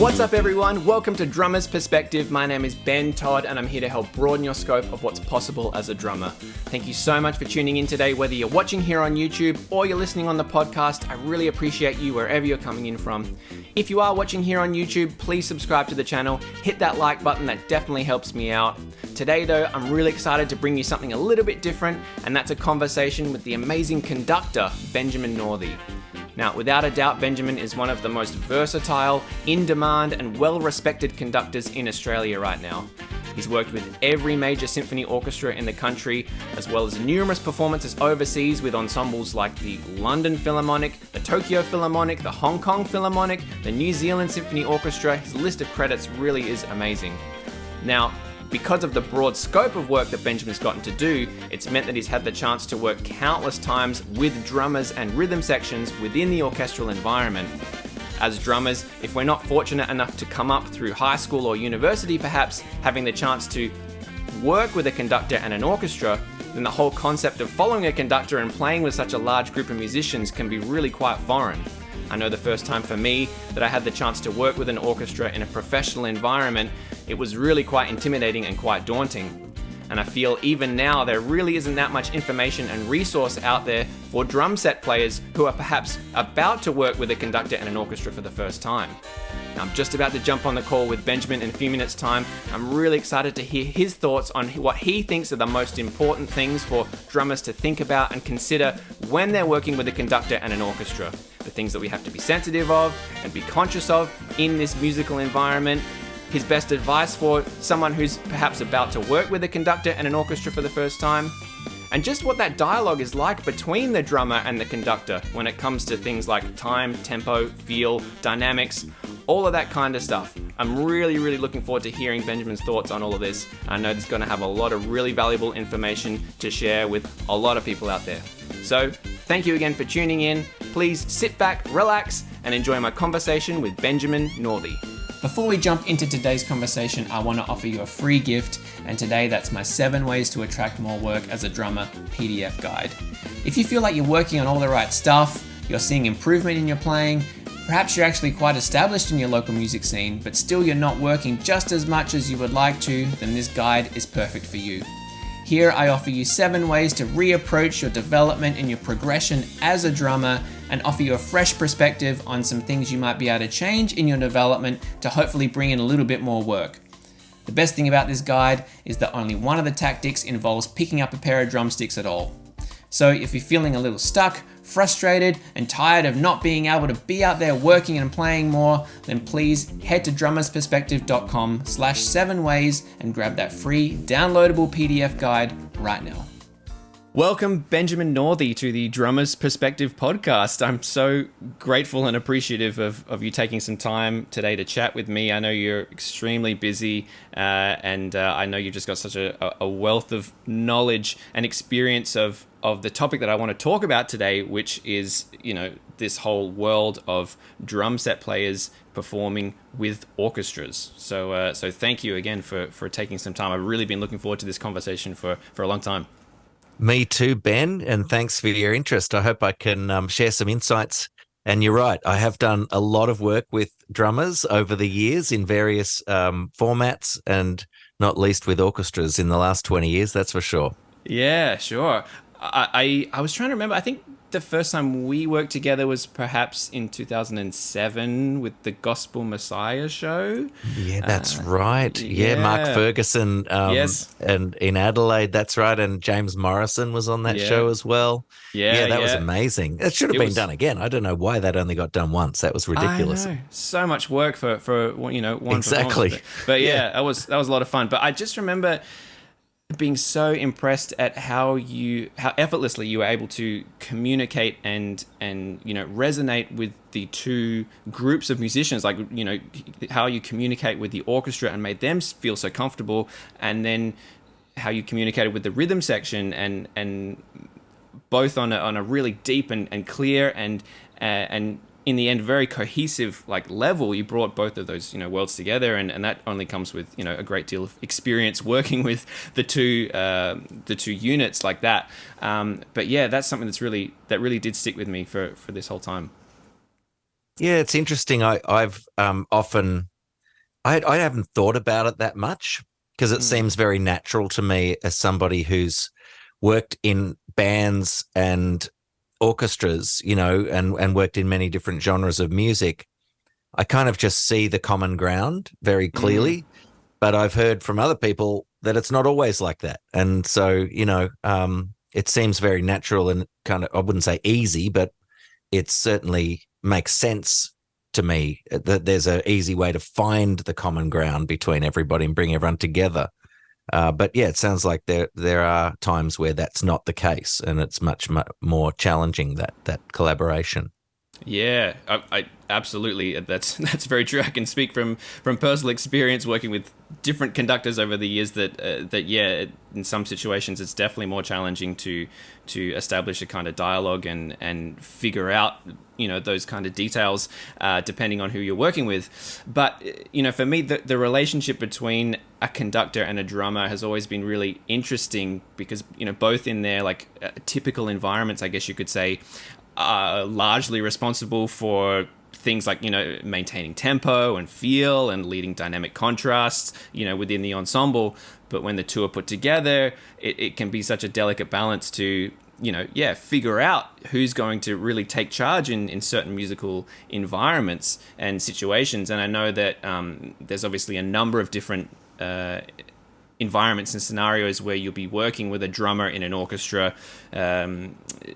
What's up everyone? Welcome to Drummer's Perspective. My name is Ben Todd and I'm here to help broaden your scope of what's possible as a drummer. Thank you so much for tuning in today, whether you're watching here on YouTube or you're listening on the podcast. I really appreciate you wherever you're coming in from. If you are watching here on YouTube, please subscribe to the channel, hit that like button, that definitely helps me out. Today though, I'm really excited to bring you something a little bit different, and that's a conversation with the amazing conductor, Benjamin Northey. Now, without a doubt, Benjamin is one of the most versatile, in-demand, and well-respected conductors in Australia right now. He's worked with every major symphony orchestra in the country, as well as numerous performances overseas with ensembles like the London Philharmonic, the Tokyo Philharmonic, the Hong Kong Philharmonic, the New Zealand Symphony Orchestra. His list of credits really is amazing. Now, because of the broad scope of work that Benjamin's gotten to do, it's meant that he's had the chance to work countless times with drummers and rhythm sections within the orchestral environment. As drummers, if we're not fortunate enough to come up through high school or university perhaps, having the chance to work with a conductor and an orchestra, then the whole concept of following a conductor and playing with such a large group of musicians can be really quite foreign. I know the first time for me that I had the chance to work with an orchestra in a professional environment, it was really quite intimidating and quite daunting. And I feel even now there really isn't that much information and resource out there for drum set players who are perhaps about to work with a conductor and an orchestra for the first time. Now, I'm just about to jump on the call with Benjamin in a few minutes' time. I'm really excited to hear his thoughts on what he thinks are the most important things for drummers to think about and consider when they're working with a conductor and an orchestra. The things that we have to be sensitive of and be conscious of in this musical environment. His best advice for someone who's perhaps about to work with a conductor and an orchestra for the first time. And just what that dialogue is like between the drummer and the conductor when it comes to things like time, tempo, feel, dynamics, all of that kind of stuff. I'm really looking forward to hearing Benjamin's thoughts on all of this. I know he's going to have a lot of really valuable information to share with a lot of people out there. So, thank you again for tuning in. Please sit back, relax, and enjoy my conversation with Benjamin Northey. Before we jump into today's conversation, I want to offer you a free gift, and today that's my 7 Ways to Attract More Work as a Drummer PDF guide. If you feel like you're working on all the right stuff, you're seeing improvement in your playing, perhaps you're actually quite established in your local music scene, but still you're not working just as much as you would like to, then this guide is perfect for you. Here I offer you 7 ways to reapproach your development and your progression as a drummer and offer you a fresh perspective on some things you might be able to change in your development to hopefully bring in a little bit more work. The best thing about this guide is that only one of the tactics involves picking up a pair of drumsticks at all. So if you're feeling a little stuck, frustrated, and tired of not being able to be out there working and playing more, then please head to drummersperspective.com/7ways and grab that free downloadable PDF guide right now. Welcome, Benjamin Northey, to the Drummer's Perspective podcast. I'm so grateful and appreciative of you taking some time today to chat with me. I know you're extremely busy, and I know you've just got such a wealth of knowledge and experience of the topic that I want to talk about today, which is, this whole world of drum set players performing with orchestras. So thank you again for taking some time. I've really been looking forward to this conversation for a long time. Me too, Ben, and thanks for your interest. I hope I can share some insights. And you're right, I have done a lot of work with drummers over the years in various formats, and not least with orchestras in the last 20 years, that's for sure. Yeah, sure. I was trying to remember, I think the first time we worked together was perhaps in 2007 with the Gospel Messiah show. Yeah, that's right. Yeah, Mark Ferguson yes. And in Adelaide, that's right. And James Morrison was on that show as well. Yeah, that was amazing. It should have been done again. I don't know why that only got done once. That was ridiculous. I know. So much work for one exactly. performance. But yeah, that was a lot of fun. But I just remember being so impressed at how effortlessly you were able to communicate and resonate with the two groups of musicians, like how you communicate with the orchestra and made them feel so comfortable, and then how you communicated with the rhythm section and both on a really deep and clear and in the end very cohesive level. You brought both of those worlds together, and that only comes with a great deal of experience working with the two units like that. But yeah, that's something that really did stick with me for this whole time. Yeah, it's interesting. I've often I haven't thought about it that much because it Mm, seems very natural to me as somebody who's worked in bands and orchestras, and worked in many different genres of music. I kind of just see the common ground very mm. clearly, but I've heard from other people that it's not always like that. And so, it seems very natural and kind of, I wouldn't say easy, but it certainly makes sense to me that there's an easy way to find the common ground between everybody and bring everyone together. But yeah, it sounds like there are times where that's not the case, and it's much more challenging, that collaboration. Yeah, I absolutely. That's very true. I can speak from personal experience working with different conductors over the years that yeah, in some situations it's definitely more challenging to establish a kind of dialogue and figure out those kind of details depending on who you're working with. But for me, the relationship between a conductor and a drummer has always been really interesting because both in their like typical environments, I guess you could say, are largely responsible for things like maintaining tempo and feel and leading dynamic contrasts within the ensemble. But when the two are put together, it can be such a delicate balance to figure out who's going to really take charge in certain musical environments and situations. And I know that there's obviously a number of different environments and scenarios where you'll be working with a drummer in an orchestra.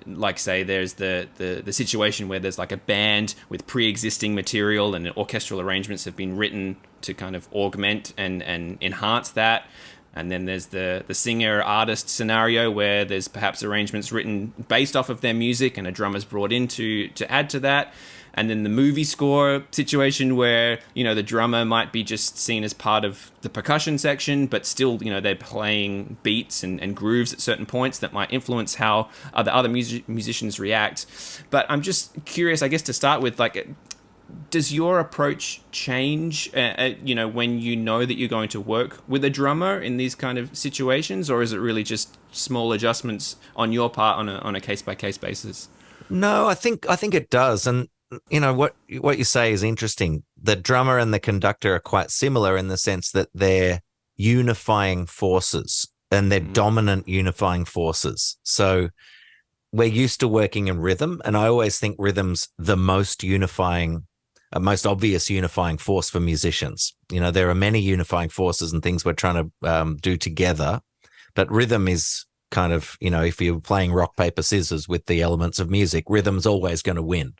Like say there's the situation where there's like a band with pre-existing material and orchestral arrangements have been written to kind of augment and enhance that. And then there's the singer artist scenario where there's perhaps arrangements written based off of their music and a drummer's brought in to add to that. And then the movie score situation where the drummer might be just seen as part of the percussion section, but still they're playing beats and grooves at certain points that might influence how other musicians react. But I'm just curious, I guess, to start with, like, does your approach change when you know that you're going to work with a drummer in these kind of situations, or is it really just small adjustments on your part on a case by case basis? No, I think it does. And what you say is interesting. The drummer and the conductor are quite similar in the sense that they're unifying forces and they're Mm. dominant unifying forces. So we're used to working in rhythm, and I always think rhythm's the most unifying, most obvious unifying force for musicians. There are many unifying forces and things we're trying to do together, but rhythm is kind of, if you're playing rock, paper, scissors with the elements of music, rhythm's always going to win.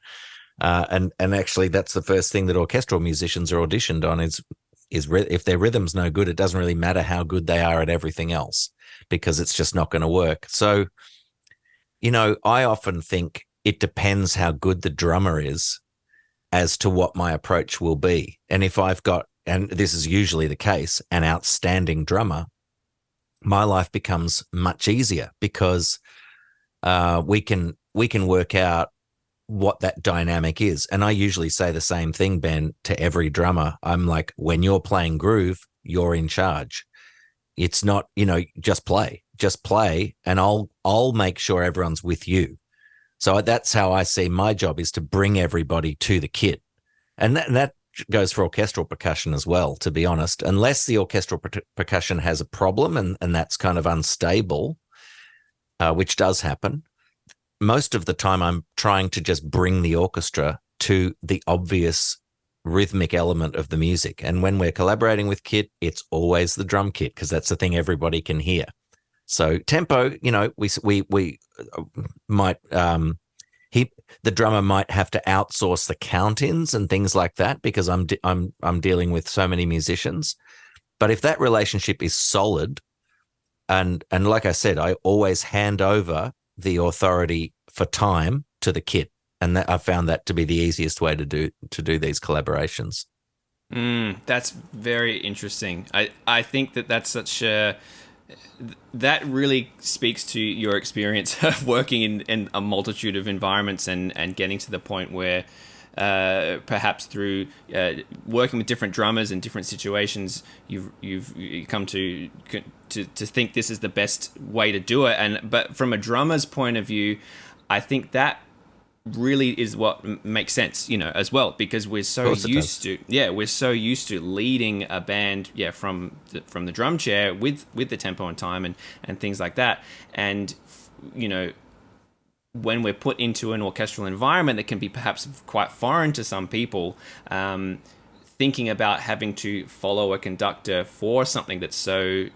And actually, that's the first thing that orchestral musicians are auditioned on is if their rhythm's no good, it doesn't really matter how good they are at everything else because it's just not going to work. So, I often think it depends how good the drummer is as to what my approach will be. And if I've got, and this is usually the case, an outstanding drummer, my life becomes much easier because we can work out what that dynamic is. And I usually say the same thing, Ben, to every drummer. I'm like, when you're playing groove, you're in charge. It's not, just play, and I'll make sure everyone's with you. So that's how I see my job, is to bring everybody to the kit. And that goes for orchestral percussion as well, to be honest. Unless the orchestral percussion has a problem and that's kind of unstable, which does happen, most of the time I'm trying to just bring the orchestra to the obvious rhythmic element of the music. And when we're collaborating with kit, it's always the drum kit because that's the thing everybody can hear. So tempo, we might the drummer might have to outsource the count-ins and things like that because I'm dealing with so many musicians. But if that relationship is solid, and like I said, I always hand over the authority for time to the kit, and I found that to be the easiest way to do these collaborations. That's very interesting. I think that's such a that really speaks to your experience of working in a multitude of environments and getting to the point where perhaps through working with different drummers in different situations, you've come to think this is the best way to do it. But from a drummer's point of view, I think that really is what makes sense, as well, because we're Of so course it does. used to, we're so used to leading a band, from the drum chair with the tempo and time and things like that. And, when we're put into an orchestral environment that can be perhaps quite foreign to some people, thinking about having to follow a conductor for something that's so,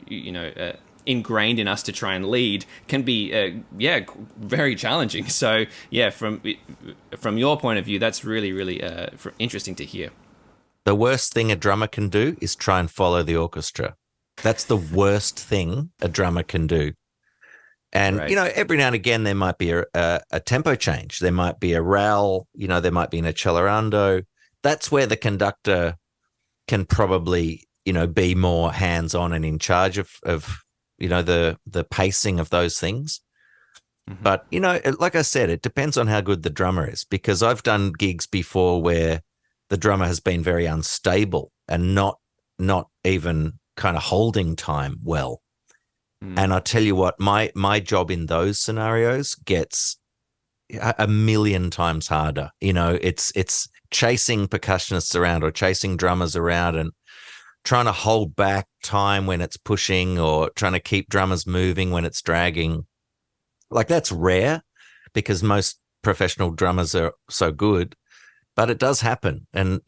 ingrained in us to try and lead can be, very challenging. So, from your point of view, that's really, really interesting to hear. The worst thing a drummer can do is try and follow the orchestra. That's the worst thing a drummer can do. And, Right. every now and again, there might be a tempo change. There might be a rel, there might be an accelerando. That's where the conductor can probably, be more hands-on and in charge of the pacing of those things. Mm-hmm. But, like I said, it depends on how good the drummer is, because I've done gigs before where the drummer has been very unstable and not even kind of holding time well. And I tell you what, my job in those scenarios gets a million times harder. It's chasing percussionists around or chasing drummers around and trying to hold back time when it's pushing, or trying to keep drummers moving when it's dragging. Like, that's rare because most professional drummers are so good, but it does happen. And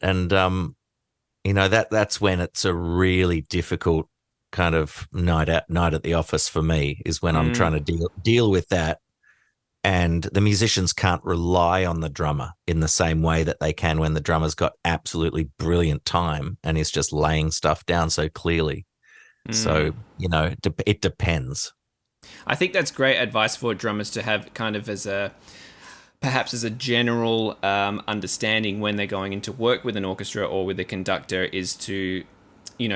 that's when it's a really difficult kind of night at the office for me, is when I'm trying to deal with that. And the musicians can't rely on the drummer in the same way that they can when the drummer's got absolutely brilliant time and is just laying stuff down so clearly. So, it depends. I think that's great advice for drummers to have, kind of perhaps as a general understanding when they're going into work with an orchestra or with a conductor, is to,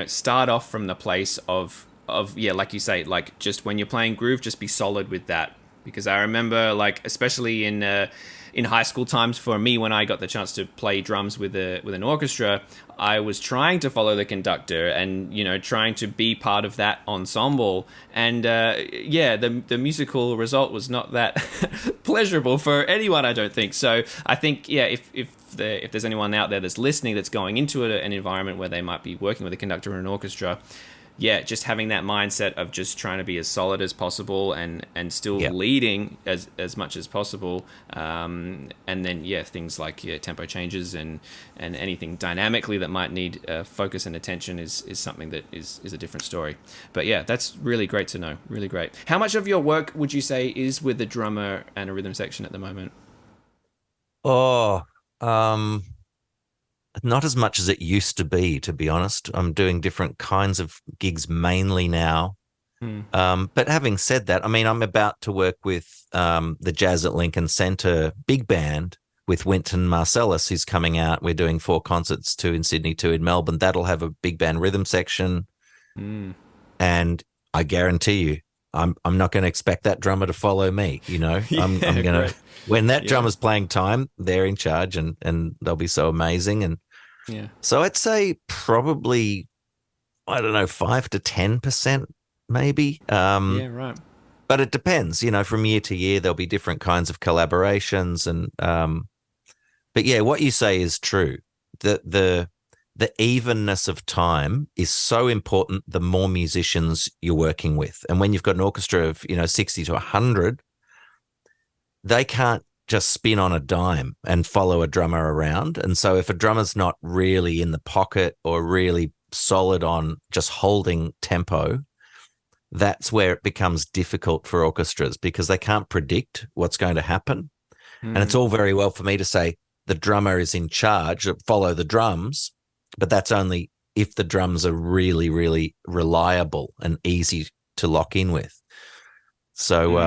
start off from the place of like you say, like, just when you're playing groove, just be solid with that. Because I remember, like, especially in high school times for me, when I got the chance to play drums with an orchestra, I was trying to follow the conductor and, trying to be part of that ensemble. And the musical result was not that pleasurable for anyone, I don't think. So I think, if there's anyone out there that's listening that's going into an environment where they might be working with a conductor or an orchestra, just having that mindset of just trying to be as solid as possible and still leading as much as possible. And then, things like tempo changes and anything dynamically that might need focus and attention is something that is a different story. But that's really great to know. Really great. How much of your work would you say is with the drummer and a rhythm section at the moment? Oh, not as much as it used to be, to be honest. I'm doing different kinds of gigs mainly now. But having said that, I mean, I'm about to work with the Jazz at Lincoln Center big band with Wynton Marsalis, who's coming out. We're doing 4 concerts, 2 in Sydney, 2 in Melbourne. That'll have a big band rhythm section. And I guarantee you, I'm not going to expect that drummer to follow me. I'm going to, when that drummer's playing time, they're in charge, and they'll be so amazing. And so I'd say probably, I don't know, 5 to 10% maybe. Right. But it depends, from year to year, there'll be different kinds of collaborations. And, but what you say is true. The evenness of time is so important the more musicians you're working with. And when you've got an orchestra of, 60 to 100, they can't just spin on a dime and follow a drummer around. And so if a drummer's not really in the pocket or really solid on just holding tempo, that's where it becomes difficult for orchestras, because they can't predict what's going to happen. And it's all very well for me to say the drummer is in charge, follow the drums, but that's only if the drums are really, really reliable and easy to lock in with. So,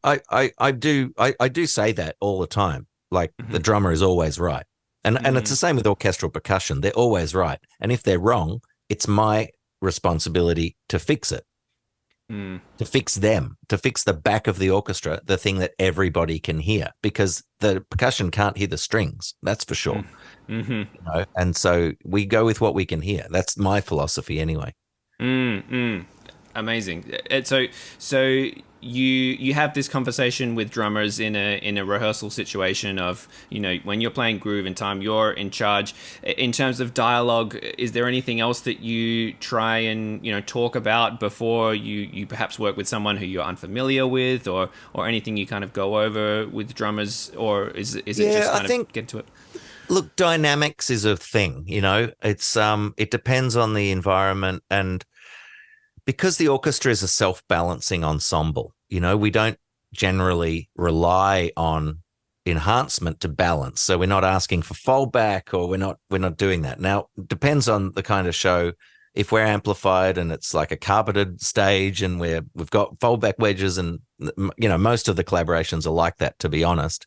I do say that all the time. Like, the drummer is always right. And it's the same with orchestral percussion. They're always right. And if they're wrong, it's my responsibility to fix it, to fix them, to fix the back of the orchestra, the thing that everybody can hear, because the percussion can't hear the strings. That's for sure. And so we go with what we can hear. That's my philosophy anyway. Amazing. So you have this conversation with drummers in a rehearsal situation of, when you're playing groove and time, you're in charge. In terms of dialogue, is there anything else that you try and talk about before you perhaps work with someone who you're unfamiliar with, or anything you kind of go over with drummers, or is it just kind of get to it? Look, dynamics is a thing, it's it depends on the environment, and because the orchestra is a self-balancing ensemble, we don't generally rely on enhancement to balance. So we're not asking for fallback, or we're not doing that. Now, it depends on the kind of show. If we're amplified and it's like a carpeted stage and we've got fallback wedges, and most of the collaborations are like that, to be honest.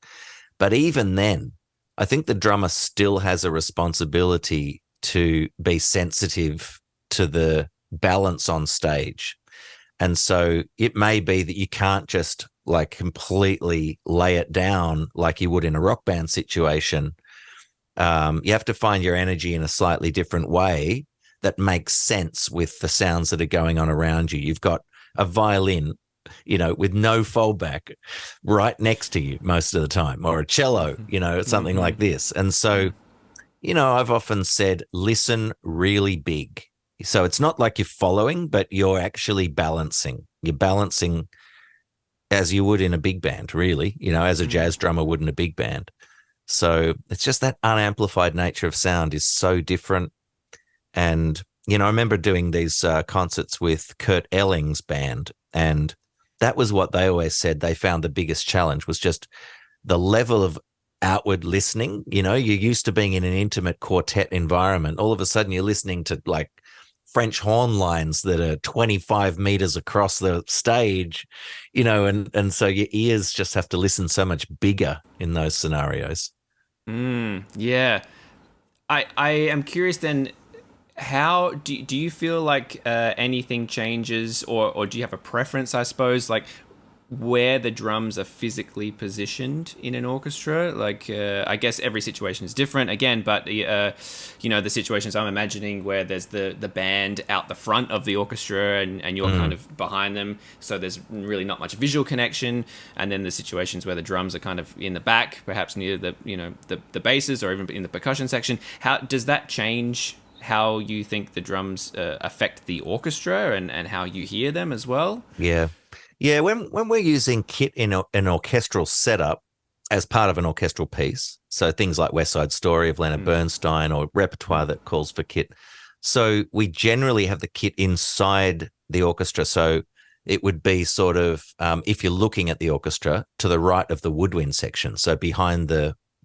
But even then, I think the drummer still has a responsibility to be sensitive to the balance on stage. And so it may be that you can't just like completely lay it down like you would in a rock band situation. You have to find your energy in a slightly different way that makes sense with the sounds that are going on around you. You've got a violin, with no fallback right next to you most of the time, or a cello, something like this. And so, I've often said, listen really big. So it's not like you're following, but you're actually balancing. You're balancing as you would in a big band, really, as a jazz drummer would in a big band. So it's just that unamplified nature of sound is so different. And, I remember doing these concerts with Kurt Elling's band, and that was what they always said. They found the biggest challenge was just the level of outward listening. You're used to being in an intimate quartet environment. All of a sudden you're listening to like French horn lines that are 25 meters across the stage, and so your ears just have to listen so much bigger in those scenarios. Yeah. I am curious then, how do you feel like anything changes, or do you have a preference, I suppose, like where the drums are physically positioned in an orchestra? Like, I guess every situation is different again, but the situations I'm imagining where there's the band out the front of the orchestra and you're kind of behind them, so there's really not much visual connection. And then the situations where the drums are kind of in the back, perhaps near the the basses, or even in the percussion section. How does that change how you think the drums affect the orchestra and how you hear them as well? Yeah, when we're using kit in an orchestral setup as part of an orchestral piece, so things like West Side Story of Leonard Bernstein, or repertoire that calls for kit, so we generally have the kit inside the orchestra. So it would be sort of, if you're looking at the orchestra, to the right of the woodwind section, so behind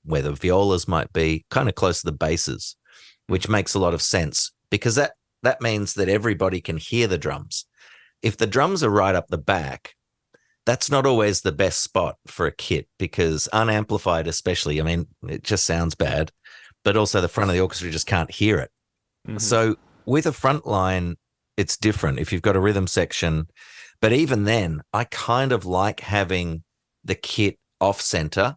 where the violas might be, kind of close to the basses, which makes a lot of sense because that means that everybody can hear the drums. If the drums are right up the back, that's not always the best spot for a kit, because unamplified especially, it just sounds bad, but also the front of the orchestra just can't hear it. So with a front line, it's different if you've got a rhythm section. But even then, I kind of like having the kit off center.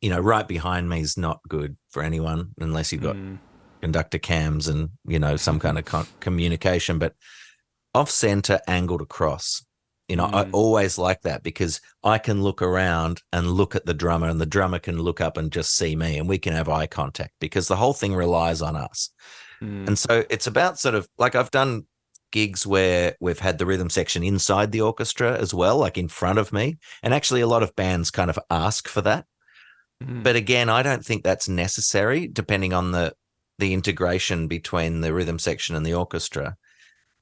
Right behind me is not good for anyone unless you've got conductor cams and, some kind of communication. But off center, angled across. I always like that because I can look around and look at the drummer, and the drummer can look up and just see me, and we can have eye contact because the whole thing relies on us. And so it's about sort of like, I've done gigs where we've had the rhythm section inside the orchestra as well, like in front of me. And actually a lot of bands kind of ask for that. But again, I don't think that's necessary depending on the integration between the rhythm section and the orchestra,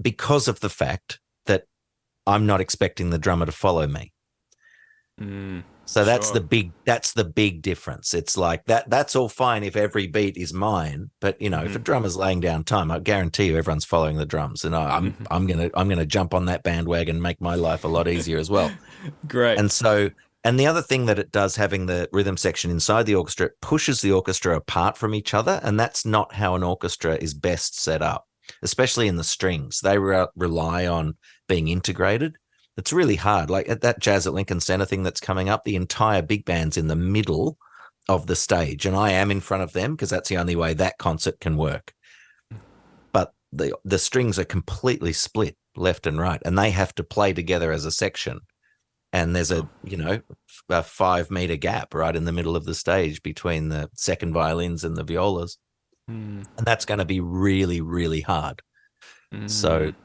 because of the fact that I'm not expecting the drummer to follow me. So that's the big difference. It's like that's all fine if every beat is mine, but if a drummer's laying down time, I guarantee you everyone's following the drums, and I'm gonna jump on that bandwagon and make my life a lot easier as well. Great. And the other thing that it does, having the rhythm section inside the orchestra, it pushes the orchestra apart from each other, and that's not how an orchestra is best set up, especially in the strings. They rely on being integrated. It's really hard. Like at that Jazz at Lincoln Center thing that's coming up, the entire big band's in the middle of the stage, and I am in front of them because that's the only way that concert can work. But the strings are completely split left and right, and they have to play together as a section. and there's Oh. a 5 meter gap right in the middle of the stage between the second violins and the violas, Mm. and that's going to be really, really hard. So, Mm.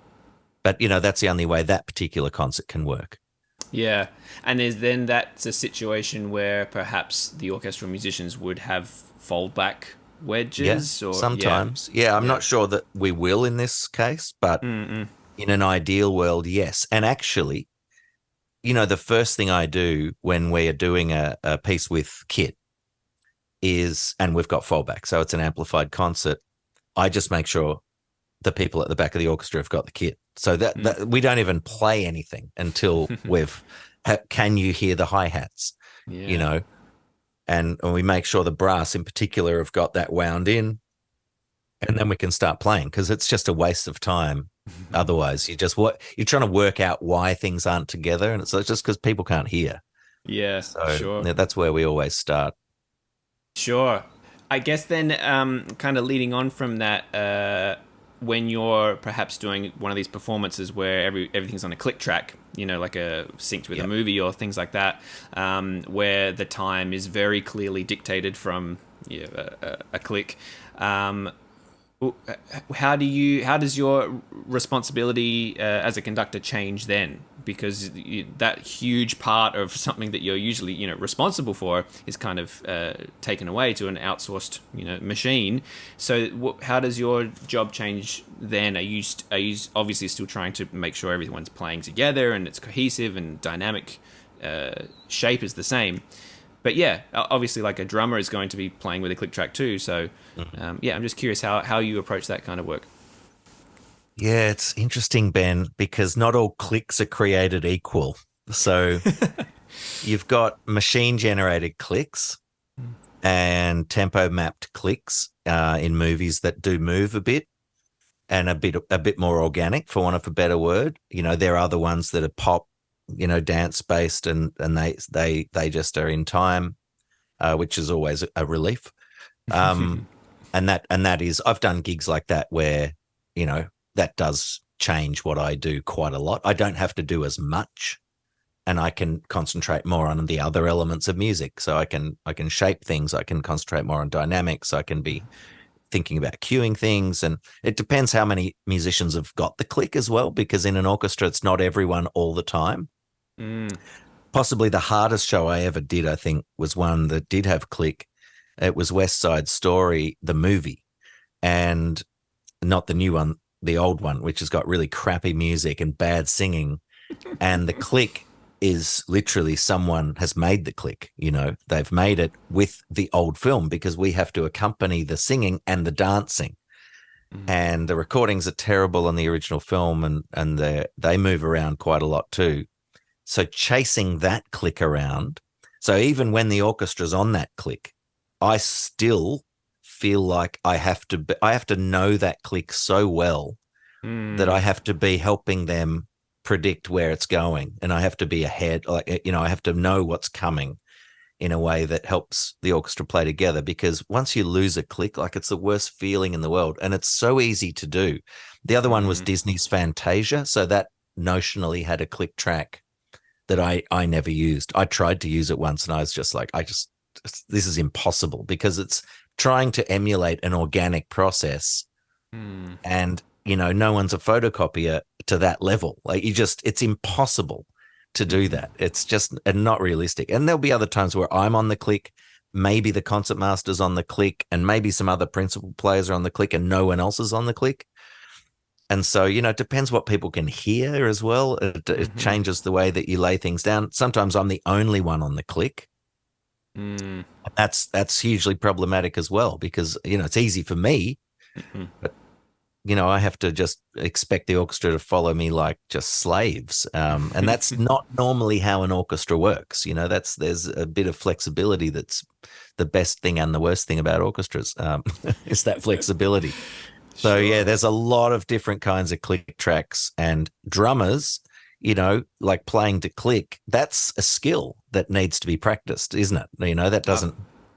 but that's the only way that particular concert can work. Yeah, and is then that's a situation where perhaps the orchestral musicians would have foldback Yeah, wedges, or yeah, sometimes. Yeah, I'm yeah. not sure that we will in this case, but Mm-mm. in an ideal world, yes. And actually, the first thing I do when we are doing a piece with kit is, and we've got fallback, so it's an amplified concert. I just make sure the people at the back of the orchestra have got the kit, so Mm. that we don't even play anything until can you hear the hi-hats, you Yeah. know, and we make sure the brass in particular have got that wound in, and then we can start playing, because it's just a waste of time. Otherwise, you're trying to work out why things aren't together, and it's just because people can't hear. Yeah, So sure. yeah, that's where we always start. Sure. I guess then, kind of leading on from that, when you're perhaps doing one of these performances where everything's on a click track, like a synced with a Yep. movie or things like that, where the time is very clearly dictated from, yeah, a click. Um, how does your responsibility as a conductor change then? Because that huge part of something that you're usually responsible for is kind of taken away to an outsourced machine. So how does your job change then? Are you obviously still trying to make sure everyone's playing together and it's cohesive and dynamic, shape is the same? But yeah, obviously, like a drummer is going to be playing with a click track too. So, yeah, I'm just curious how you approach that kind of work. Yeah, it's interesting, Ben, because not all clicks are created equal. So you've got machine generated clicks and tempo mapped clicks in movies that do move a bit, and a bit more organic, for want of a better word. There are other ones that are pop, dance based, and they just are in time, which is always a relief. Um, and that is, I've done gigs like that where that does change what I do quite a lot. I don't have to do as much, and I can concentrate more on the other elements of music. So I can shape things. I can concentrate more on dynamics. I can be thinking about cueing things, and it depends how many musicians have got the click as well, because in an orchestra it's not everyone all the time. Mm. Possibly the hardest show I ever did, I think, was one that did have click. It was West Side Story, the movie, and not the new one, the old one, which has got really crappy music and bad singing. And the click is literally, someone has made the click. They've made it with the old film, because we have to accompany the singing and the dancing. And the recordings are terrible on the original film, and they move around quite a lot too. So chasing that click around. So even when the orchestra's on that click, I still feel like I have to know that click so well that I Mm. have to be helping them predict where it's going, and I have to be ahead. Like, I have to know what's coming in a way that helps the orchestra play together. Because once you lose a click, like, it's the worst feeling in the world, and it's so easy to do. The other one was Mm. Disney's Fantasia, so that notionally had a click track that I never used. I tried to use it once, and I was just like, this is impossible, because it's trying to emulate an organic process, Mm. and no one's a photocopier to that level. Like, it's impossible to do Mm. that. It's just not realistic. And there'll be other times where I'm on the click, maybe the concertmaster's on the click, and maybe some other principal players are on the click, and no one else is on the click. And so, it depends what people can hear as well. It Mm-hmm. changes the way that you lay things down. Sometimes I'm the only one on the click. Mm. And that's hugely problematic as well, because, it's easy for me, Mm-hmm. but, I have to just expect the orchestra to follow me like just slaves. And that's not normally how an orchestra works. There's a bit of flexibility. That's the best thing and the worst thing about orchestras, is that flexibility. So yeah, Sure. there's a lot of different kinds of click tracks, and drummers, like playing to click, that's a skill that needs to be practiced, isn't it? That Uh, doesn't.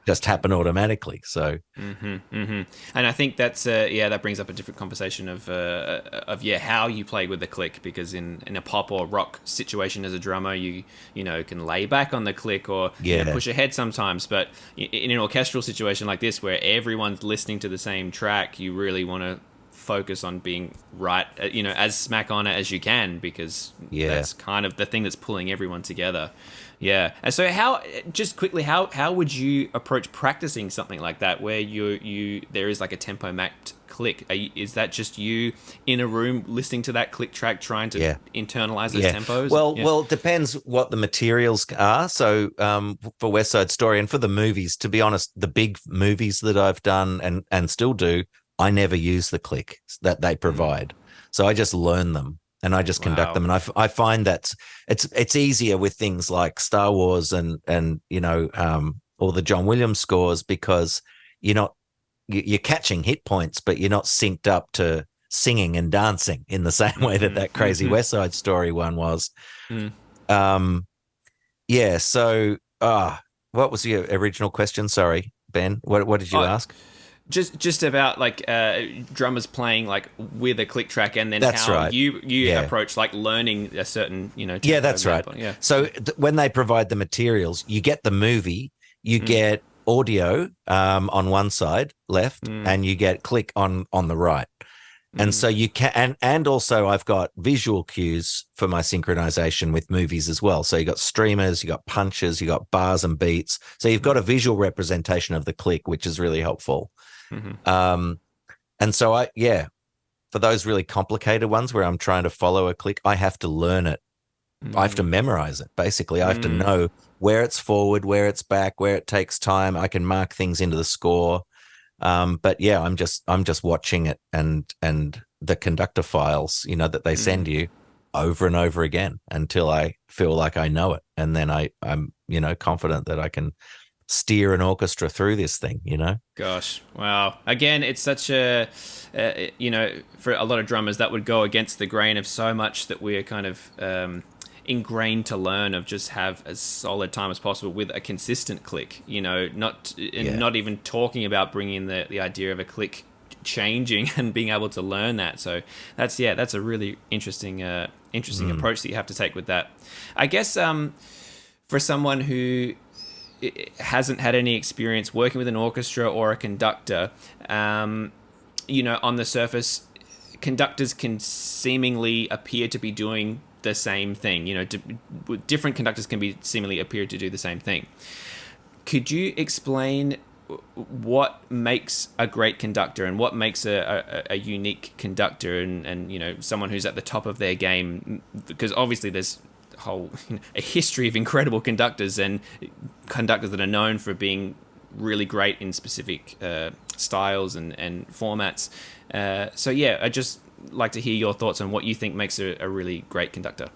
just happen automatically. So And I think that's that brings up a different conversation of how you play with the click, because in a pop or rock situation as a drummer, you can lay back on the click or push ahead sometimes, but in an orchestral situation like this where everyone's listening to the same track, you really want to focus on being right, as smack on it as you can, because that's kind of the thing that's pulling everyone together. Yeah. And so how would you approach practicing something like that, where there is like a tempo mapped click? Is that just you in a room listening to that click track, trying to internalize those tempos? Well, it depends what the materials are. So for West Side Story and for the movies, to be honest, the big movies that I've done and still do, I never use the click that they provide. So I just learn them and I just conduct them. And I find that it's easier with things like Star Wars and or the John Williams scores, because you're catching hit points, but you're not synced up to singing and dancing in the same way that crazy West Side Story one was. So what was your original question? Sorry, Ben. What did you ask? Just about like drummers playing like with a click track, and then that's how right. you approach like learning a certain that's right. So when they provide the materials, you get the movie, you get audio on one side left, and you get click on the right. And so you can, and also I've got visual cues for my synchronization with movies as well. So you got streamers, you got punches, you got bars and beats. So you've got a visual representation of the click, which is really helpful. And so for those really complicated ones where I'm trying to follow a click, I have to learn it. I have to memorize it. Basically, I have to know where it's forward, where it's back, where it takes time. I can mark things into the score. But I'm just watching it and the conductor files, that they send you over and over again until I feel like I know it. And then I'm confident that I can steer an orchestra through this thing, Gosh, wow. Again, it's such a, for a lot of drummers that would go against the grain of so much that we're kind of ingrained to learn, of just have as solid time as possible with a consistent click, not even talking about bringing the idea of a click changing and being able to learn that. So that's a really interesting approach that you have to take with that. I guess for someone who hasn't had any experience working with an orchestra or a conductor, on the surface, conductors can seemingly appear to be doing the same thing. Different conductors can be seemingly appear to do the same thing. Could you explain what makes a great conductor and what makes a unique conductor and someone who's at the top of their game? Because obviously there's a history of incredible conductors and conductors that are known for being really great in specific styles and formats. I just like to hear your thoughts on what you think makes a really great conductor.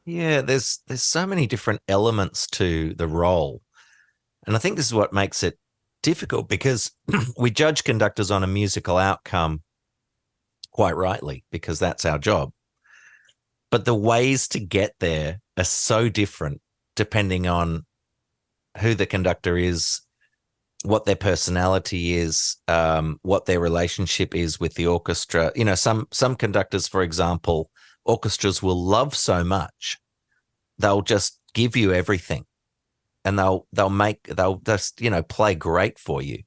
Yeah, there's so many different elements to the role. And I think this is what makes it difficult, because we judge conductors on a musical outcome quite rightly, because that's our job. But the ways to get there are so different depending on who the conductor is, what their personality is, what their relationship is with the orchestra. Some conductors, for example, orchestras will love so much, they'll just give you everything, and they'll just play great for you.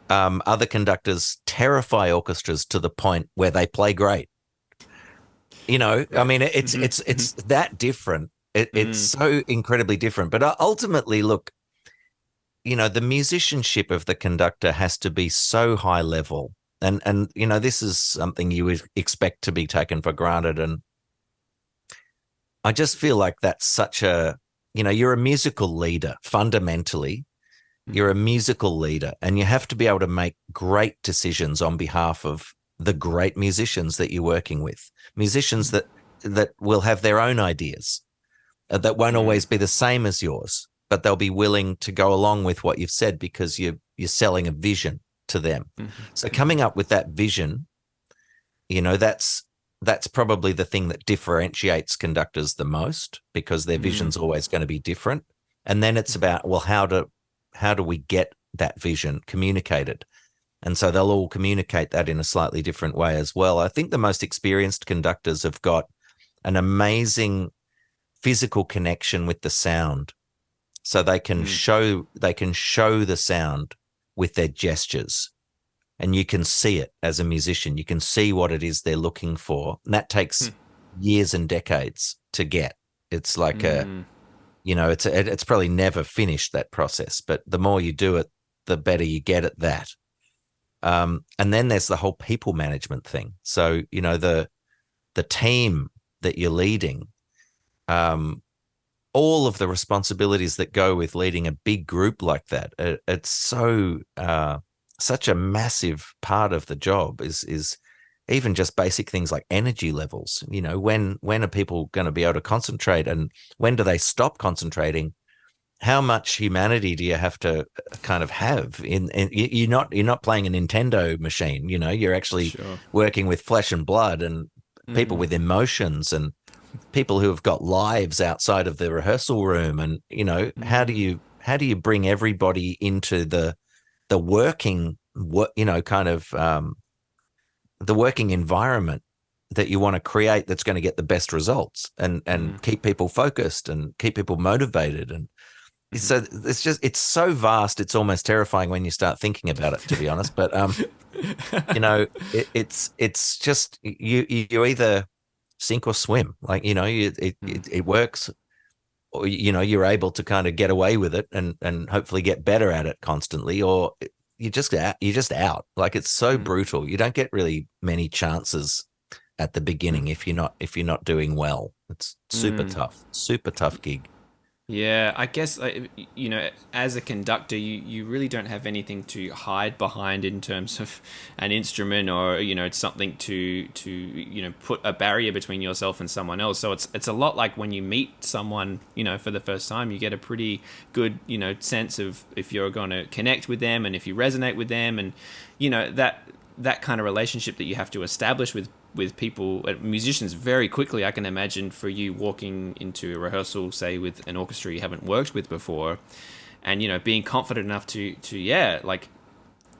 Other conductors terrify orchestras to the point where they play great. I mean, it's that different. It's so incredibly different. But ultimately, look, the musicianship of the conductor has to be so high level. And this is something you would expect to be taken for granted. And I just feel like that's such a, you're a musical leader. Fundamentally, you're a musical leader, and you have to be able to make great decisions on behalf of the great musicians that you're working with, musicians that will have their own ideas, that won't always be the same as yours, but they'll be willing to go along with what you've said because you're selling a vision to them. So coming up with that vision, that's probably the thing that differentiates conductors the most, because their vision's always going to be different. And then it's about, well, how how do we get that vision communicated? And so they'll all communicate that in a slightly different way as well. I think the most experienced conductors have got an amazing physical connection with the sound. So they can show the sound with their gestures. And you can see it as a musician. You can see what it is they're looking for. And that takes years and decades to get. It's like it's probably never finished, that process. But the more you do it, the better you get at that. And then there's the whole people management thing. So, the team that you're leading, all of the responsibilities that go with leading a big group like that, it's such a massive part of the job is even just basic things like energy levels. When are people going to be able to concentrate, and when do they stop concentrating? How much humanity do you have to kind of have you're not playing a Nintendo machine, you're actually working with flesh and blood and people with emotions and people who have got lives outside of the rehearsal room. And, how do you bring everybody into the working, the working environment that you want to create that's going to get the best results and keep people focused and keep people motivated. And so it's so vast. It's almost terrifying when you start thinking about it, to be honest. But, it's just, you either sink or swim. Like, it works, or, you're able to kind of get away with it and hopefully get better at it constantly, or you're just out. Like, it's so brutal. You don't get really many chances at the beginning if you're not doing well. It's super tough gig. Yeah, I guess, as a conductor, you really don't have anything to hide behind in terms of an instrument, or it's something to put a barrier between yourself and someone else. So it's a lot like when you meet someone for the first time. You get a pretty good sense of if you're going to connect with them and if you resonate with them, and that kind of relationship that you have to establish with people, musicians, very quickly. I can imagine for you walking into a rehearsal, say with an orchestra you haven't worked with before, and being confident enough to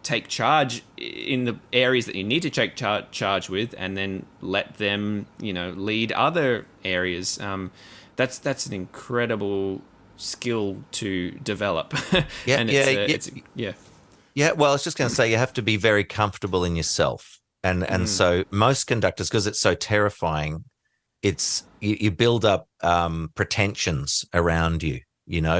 take charge in the areas that you need to take charge with, and then let them lead other areas. That's an incredible skill to develop. Yeah, and yeah. Well, I was just going to say, you have to be very comfortable in yourself. And so most conductors, because it's so terrifying, you build up pretensions around you,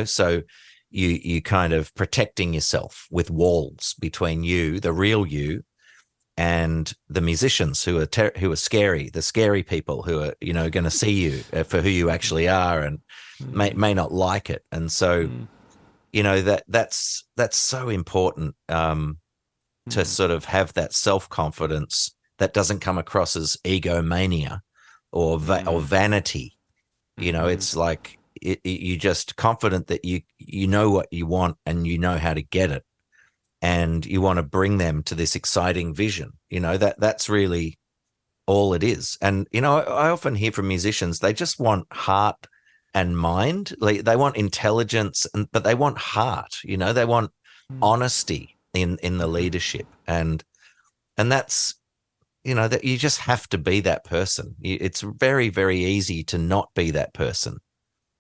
so you kind of protecting yourself with walls between you, the real you, and the musicians who are scary, the scary people who are going to see you for who you actually are and may not like it. And so that's so important. To sort of have that self-confidence that doesn't come across as egomania or vanity. It's like you're just confident that you know what you want and you know how to get it, and you want to bring them to this exciting vision. That's really all it is. And I often hear from musicians, they just want heart and mind. Like, they want intelligence, but they want heart. They want honesty in the leadership, and that's that you just have to be that person. It's very, very easy to not be that person,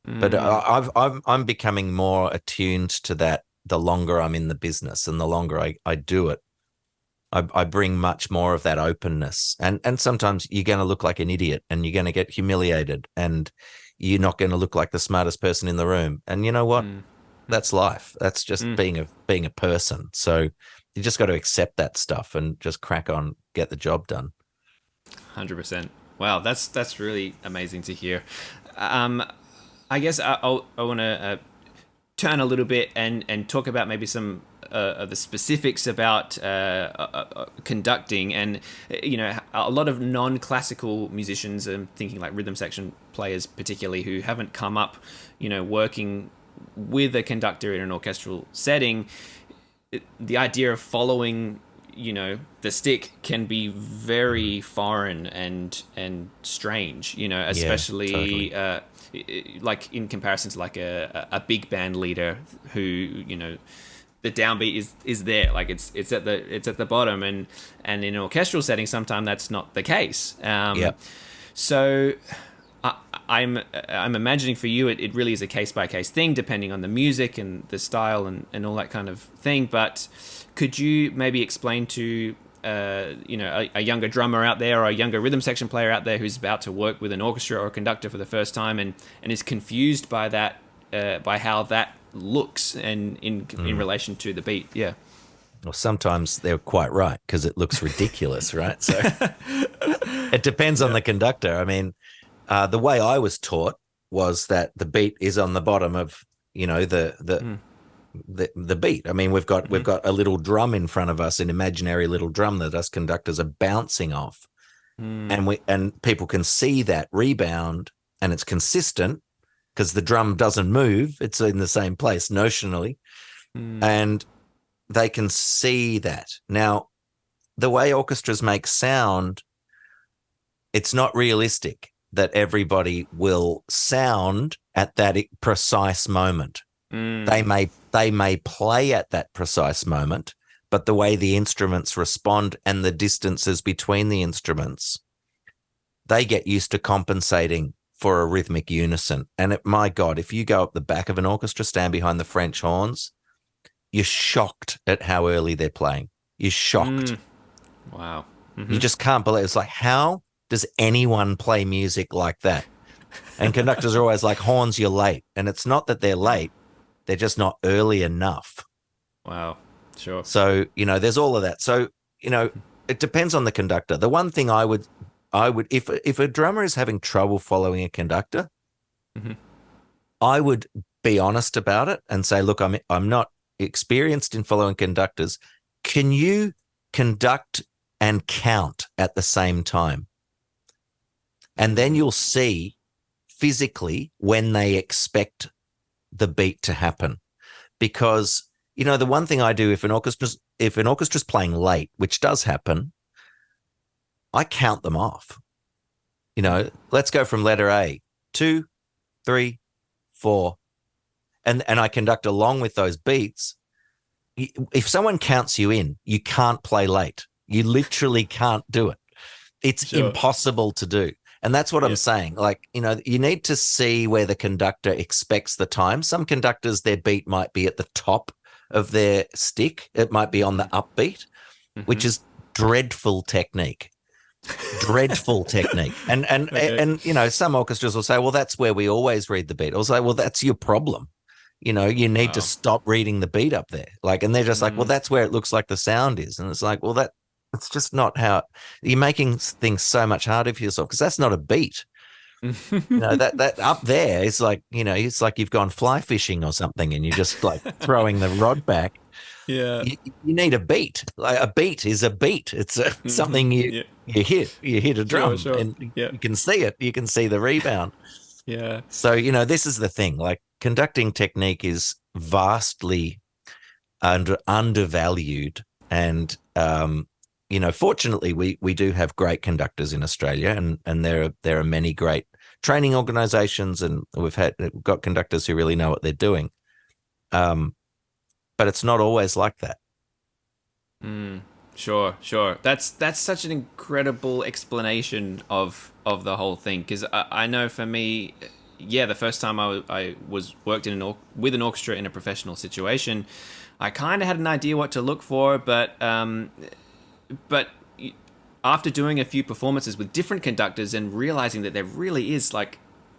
but I'm becoming more attuned to that the longer I'm in the business and the longer I do it. I bring much more of that openness, and sometimes you're going to look like an idiot and you're going to get humiliated and you're not going to look like the smartest person in the room, and you know what? That's life. That's just being a person. So you just got to accept that stuff and just crack on, get the job done. 100%. Wow, that's really amazing to hear. I guess I want to turn a little bit and talk about maybe some of the specifics about conducting, and a lot of non-classical musicians, thinking like rhythm section players particularly, who haven't come up working with a conductor in an orchestral setting, the idea of following the stick can be very foreign and strange, especially totally. like in comparison to like a big band leader who, the downbeat is there, like it's at the bottom, and in an orchestral setting sometimes that's not the case. Yep. So I'm imagining for you it really is a case by case thing depending on the music and the style and all that kind of thing. But could you maybe explain to a younger drummer out there or a younger rhythm section player out there who's about to work with an orchestra or a conductor for the first time and is confused by that, by how that looks and in relation to the beat? Yeah. Well, sometimes they're quite right because it looks ridiculous, right? So it depends on the conductor. I mean, the way I was taught was that the beat is on the bottom of, the beat. I mean, we've got a little drum in front of us, an imaginary little drum that us conductors are bouncing off, and people can see that rebound, and it's consistent because the drum doesn't move; it's in the same place notionally, and they can see that. Now, the way orchestras make sound, it's not realistic that everybody will sound at that precise moment. They may play at that precise moment, but the way the instruments respond and the distances between the instruments, they get used to compensating for a rhythmic unison. And my God, if you go up the back of an orchestra, stand behind the French horns, you're shocked at how early they're playing. You're shocked. Wow. You just can't believe it. It's like, how does anyone play music like that? And conductors are always like, horns, you're late. And it's not that they're late. They're just not early enough. Wow. Sure. So, there's all of that. So, it depends on the conductor. The one thing I would, if a drummer is having trouble following a conductor, I would be honest about it and say, look, I'm not experienced in following conductors. Can you conduct and count at the same time? And then you'll see physically when they expect the beat to happen. Because, the one thing I do if an orchestra's playing late, which does happen, I count them off. Let's go from letter A, 2, 3, 4, and I conduct along with those beats. If someone counts you in, you can't play late. You literally can't do it. It's impossible to do. And that's what I'm saying. Like, you need to see where the conductor expects the time. Some conductors, their beat might be at the top of their stick. It might be on the upbeat, which is dreadful technique. Dreadful technique. And some orchestras will say, well, that's where we always read the beat. I'll say, well, that's your problem. You need to stop reading the beat up there. Like, and they're just like, well, that's where it looks like the sound is. And it's like, well, it's just not how you're making things so much harder for yourself, because that's not a beat. That up there is like, it's like you've gone fly fishing or something and you're just like throwing the rod back. Yeah. You need a beat. Like a beat is a beat. It's something you hit. You hit a drum and you can see it. You can see the rebound. Yeah. So, this is the thing. Like, conducting technique is vastly undervalued. And, fortunately, we do have great conductors in Australia, and there are many great training organizations, and we've got conductors who really know what they're doing. But it's not always like that. Sure. That's such an incredible explanation of the whole thing, because I know for me, the first time I was worked with an orchestra in a professional situation, I kind of had an idea what to look for, but after doing a few performances with different conductors and realizing that there really is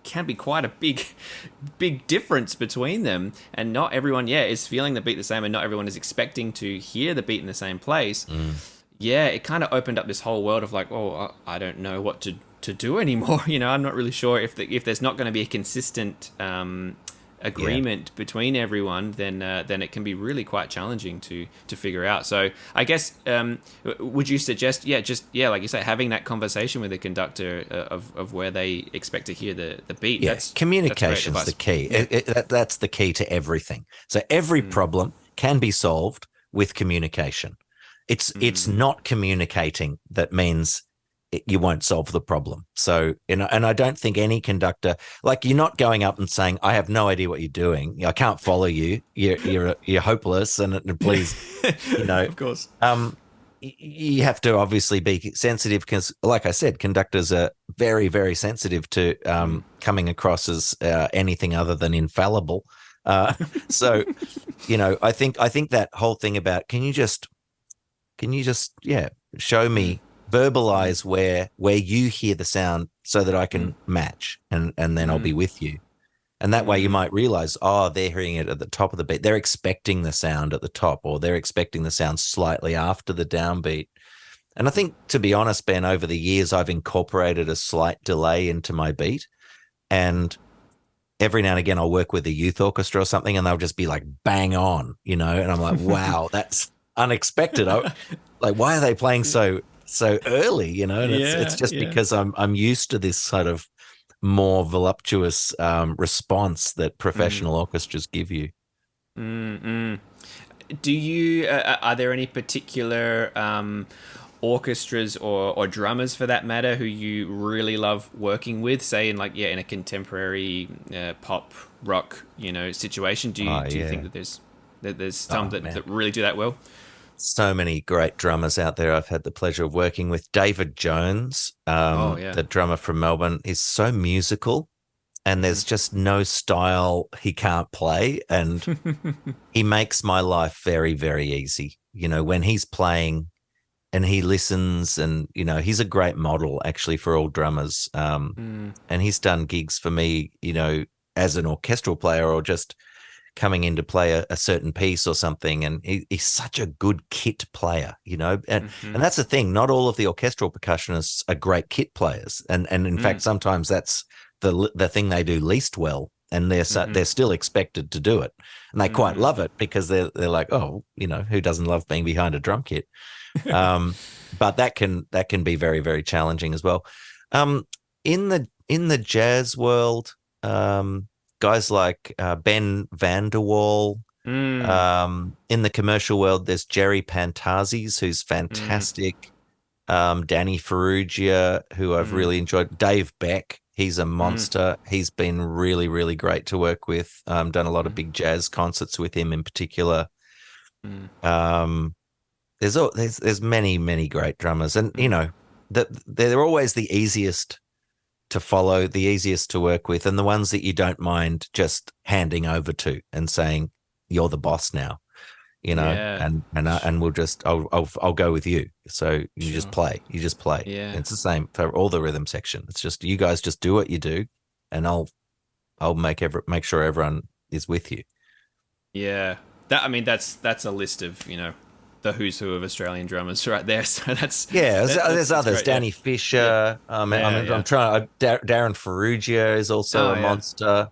can be quite a big difference between them, and not everyone is feeling the beat the same, and not everyone is expecting to hear the beat in the same place. It kind of opened up this whole world of like, oh, I don't know what to do anymore. I'm not really sure if there's not going to be a consistent agreement between everyone, then it can be really quite challenging to figure out. So I guess would you suggest like you say, having that conversation with the conductor of where they expect to hear the beat? Communication is the key. That's the key to everything. So every problem can be solved with communication. It's not communicating that means you won't solve the problem. So, and I don't think any conductor, like, you're not going up and saying, I have no idea what you're doing. I can't follow you. You're hopeless. And please, Of course. You have to obviously be sensitive because, like I said, conductors are very, very sensitive to coming across as anything other than infallible. So, I think that whole thing about can you just show me, verbalize where you hear the sound so that I can match, and then I'll be with you. And that way you might realize, they're hearing it at the top of the beat. They're expecting the sound at the top, or they're expecting the sound slightly after the downbeat. And I think, to be honest, Ben, over the years, I've incorporated a slight delay into my beat. And every now and again, I'll work with a youth orchestra or something, and they'll just be like bang on, and I'm like, wow, that's unexpected. Like, why are they playing so early, And it's just because I'm used to this sort of more voluptuous response that professional orchestras give you. Do you are there any particular orchestras or drummers, for that matter, who you really love working with, say in a contemporary pop rock situation? Do you think that there's some that really do that well? So many great drummers out there I've had the pleasure of working with. David Jones, the drummer from Melbourne, is so musical, and there's just no style he can't play, and he makes my life very, very easy. When he's playing and he listens, and he's a great model actually for all drummers. And he's done gigs for me, as an orchestral player or just coming in to play a certain piece or something, and he's such a good kit player, and that's the thing. Not all of the orchestral percussionists are great kit players, and in fact, sometimes that's the thing they do least well, and they're still expected to do it, and they quite love it because they're like, who doesn't love being behind a drum kit? But that can be very, very challenging as well. In the jazz world, guys like Ben van der Waal. In the commercial world, there's Jerry Pantazis, who's fantastic. Danny Ferrugia, who I've really enjoyed. Dave Beck, he's a monster. He's been really, really great to work with. Done a lot of big jazz concerts with him in particular. There's many, many great drummers, and they're always the easiest to follow, the easiest to work with, and the ones that you don't mind just handing over to and saying, you're the boss now, and we'll just, I'll go with you. So you just play. Yeah. It's the same for all the rhythm section. It's just, you guys just do what you do, and I'll make sure everyone is with you. Yeah. That's a list of, the who's who of Australian drummers right there. So there's others. Great, Danny Fisher. I'm trying. Darren Ferrugia is also a monster.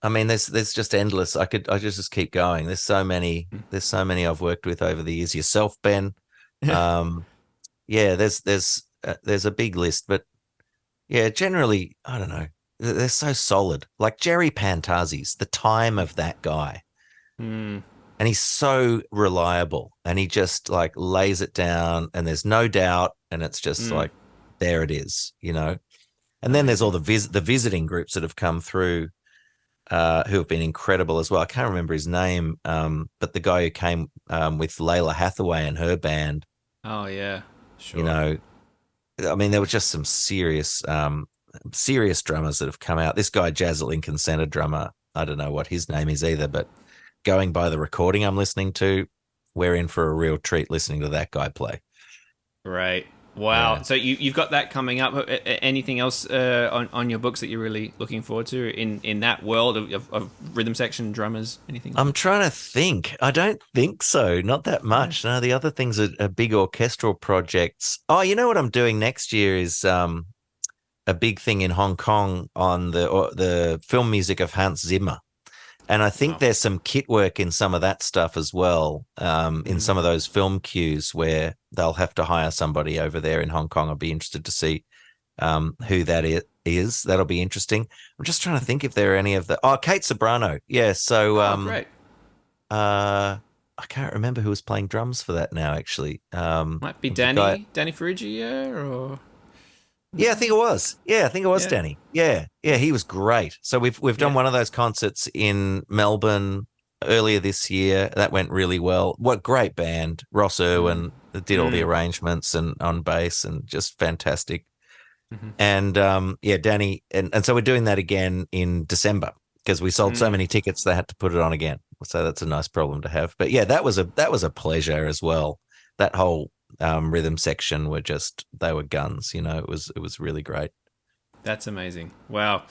There's just endless. I just keep going. There's so many I've worked with over the years. Yourself, Ben. There's a big list, but generally, I don't know. They're so solid. Like Jerry Pantazis, the time of that guy. And he's so reliable, and he just like lays it down, and there's no doubt, and it's just like, there it is, And then there's all the visiting groups that have come through, who have been incredible as well. I can't remember his name, but the guy who came with Layla Hathaway and her band. Oh yeah, sure. There were just some serious drummers that have come out. This guy, Jazz at Lincoln Center drummer, I don't know what his name is either, but going by the recording I'm listening to, we're in for a real treat listening to that guy play. Right. Wow. Yeah. So you've got that coming up. Anything else on your books that you're really looking forward to in that world of rhythm section drummers? Anything? I'm trying to think. I don't think so. Not that much. No, the other things are big orchestral projects. Oh, you know what I'm doing next year is a big thing in Hong Kong on the film music of Hans Zimmer. And I think there's some kit work in some of that stuff as well, in some of those film cues where they'll have to hire somebody over there in Hong Kong. I'll be interested to see who that is. That'll be interesting. I'm just trying to think if there are any of the... Oh, Kate Sobrano. Yeah, so... great. I can't remember who was playing drums for that now. Actually, Might be the guy. Danny Ferrugia or Yeah, I no? think it was. Yeah, I think it was Yeah, Danny. Yeah, yeah, he was great. So we've done yeah. one of those concerts in Melbourne earlier this year. That went really well. What great band! Ross Mm. Irwin did all the Mm. arrangements and on bass, and just fantastic. Hmm. And yeah, Danny, and so we're doing that again in December because we sold so Mm. many tickets they had to put it on again. So that's a nice problem to have. But yeah, that was a pleasure as well. That whole rhythm section were just they were guns. It was really great. That's amazing. Wow.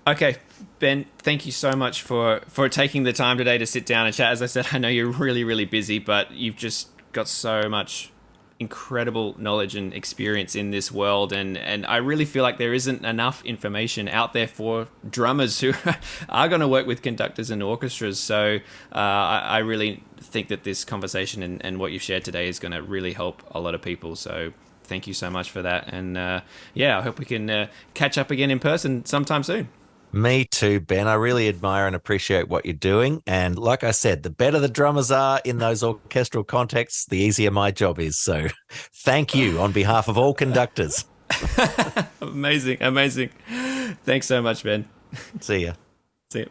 Okay, Ben, thank you so much for taking the time today to sit down and chat. As I said, I know you're really, really busy, but you've just got so much incredible knowledge and experience in this world, and I really feel like there isn't enough information out there for drummers who are going to work with conductors and orchestras. So I really think that this conversation and what you've shared today is going to really help a lot of people. So thank you so much for that, and yeah, I hope we can catch up again in person sometime soon. Me too, Ben. I really admire and appreciate what you're doing. And like I said, the better the drummers are in those orchestral contexts, the easier my job is. So thank you on behalf of all conductors. Amazing, amazing. Thanks so much, Ben. See ya. See you.